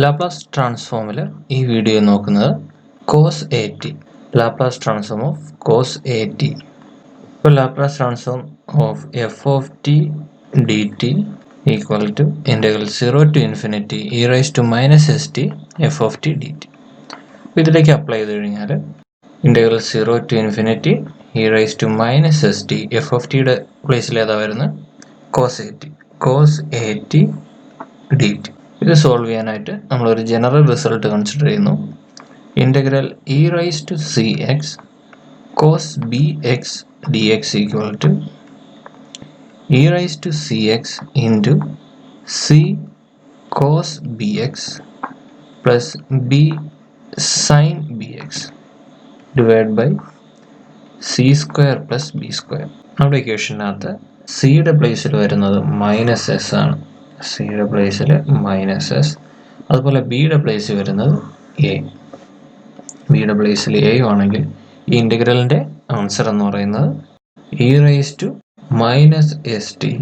Laplace ട്രാൻസ്ഫോമിൽ ഈ video നോക്കുന്നത് cos at, Laplace transform of cos at. ഇപ്പോൾ Laplace transform of f of t dt equal to integral 0 to infinity e raised to minus st f of t dt. അപ്പോൾ ഇതിലേക്ക് apply ചെയ്ത് കഴിഞ്ഞാൽ integral 0 to infinity e raised to minus st f of tയുടെ പ്ലേസിൽ ഏതാ വരുന്നത്? cos at dt. ഇത് solve ചെയ്യാനായിട്ട് നമ്മളൊരു ജനറൽ റിസൾട്ട് കൺസിഡർ ചെയ്യുന്നു. Integral e raise to C X cos B X D X equal to e raise to C X into C cos B X plus B sine B X divide by C square plus B square. നമ്മുടെ ഇക്വേഷനകത്ത് സിയുടെ പ്ലേസിൽ വരുന്നത് minus S ആണ്. സിയുടെ പ്ലേസിൽ minus S, അതുപോലെ ബിയുടെ പ്ലേസിൽ വരുന്നത് എ. ബിയുടെ പ്ലേസിൽ എയും ആണെങ്കിൽ ഈ ഇൻ്റഗ്രലിൻ്റെ ആൻസർ എന്ന് പറയുന്നത് E raise to minus S T.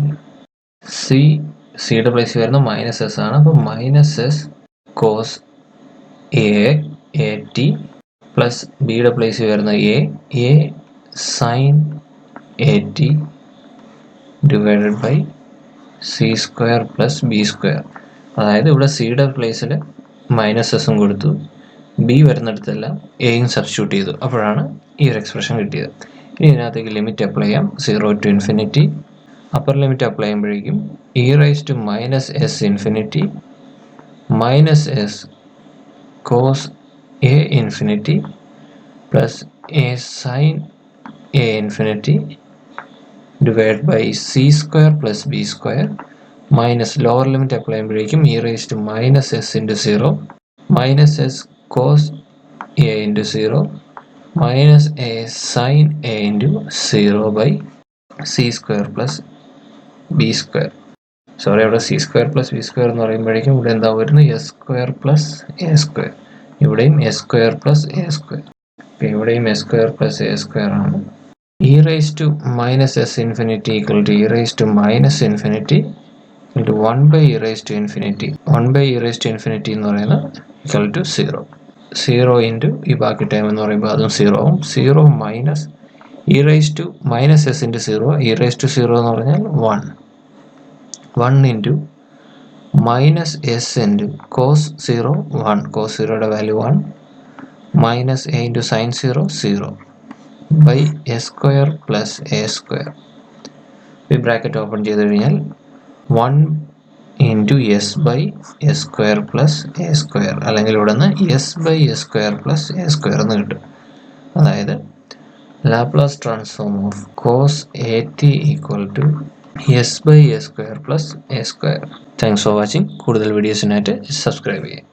സിയുടെ പ്ലേസിൽ വരുന്നത് മൈനസ് എസ് ആണ്. അപ്പോൾ minus S cos A T plus ബിയുടെ പ്ലേസിൽ വരുന്ന A sine A T divided by C square plus B square. അതായത് ഇവിടെ സിയുടെ പ്ലേസിൽ മൈനസ് എസും കൊടുത്തു, ബി വരുന്നിടത്തെല്ലാം എയും സബ്സ്റ്റിറ്റ്യൂട്ട് ചെയ്തു. അപ്പോഴാണ് ഈ ഒരു എക്സ്പ്രഷൻ കിട്ടിയത്. ഇനി ഇതിനകത്തേക്ക് ലിമിറ്റ് അപ്ലൈ ചെയ്യാം. 0 to infinity. Upper limit apply ചെയ്യുമ്പോഴേക്കും e raise to minus S infinity minus S cos A infinity plus A sine A infinity divide by C square plus B square minus lower limit apply ചെയ്യുമ്പോഴേക്കും e raise to minus S into 0 minus S cos A into 0 minus A sine A into 0 by C square plus B square. Sorry, അവിടെ C square plus B square എന്ന് പറയുമ്പോഴേക്കും ഇവിടെ എന്താ വരുന്നത്? S square plus A square. ഇവിടെയും s square plus A square. അപ്പോൾ ഇവിടെയും s square plus A square ആണ്. E raise to minus S infinity equal to e raise to minus infinity into 1 by e raise to infinity. 1 by e raise to infinity എന്ന് പറയുന്നത് equal to 0 into ഈ ബാക്കി time എന്ന് പറയുമ്പോൾ അതും 0 ആവും. 0 minus e raise to minus S into 0, e raise to 0 എന്ന് പറഞ്ഞാൽ 1 into minus S into cos 0 1, cos 0യുടെ value 1 minus a into sine 0 by A square plus A square. ഈ ബ്രാക്കറ്റ് ഓപ്പൺ ചെയ്ത് കഴിഞ്ഞാൽ 1 into s by s square plus A square, അല്ലെങ്കിൽ ഇവിടെ നിന്ന് s by s square plus A square എന്ന് കിട്ടും. അതായത് Laplace transform of cos A T equal to S by A square plus A square. Thanks for watching. കൂടുതൽ വീഡിയോസിനായിട്ട് subscribe ചെയ്യുക.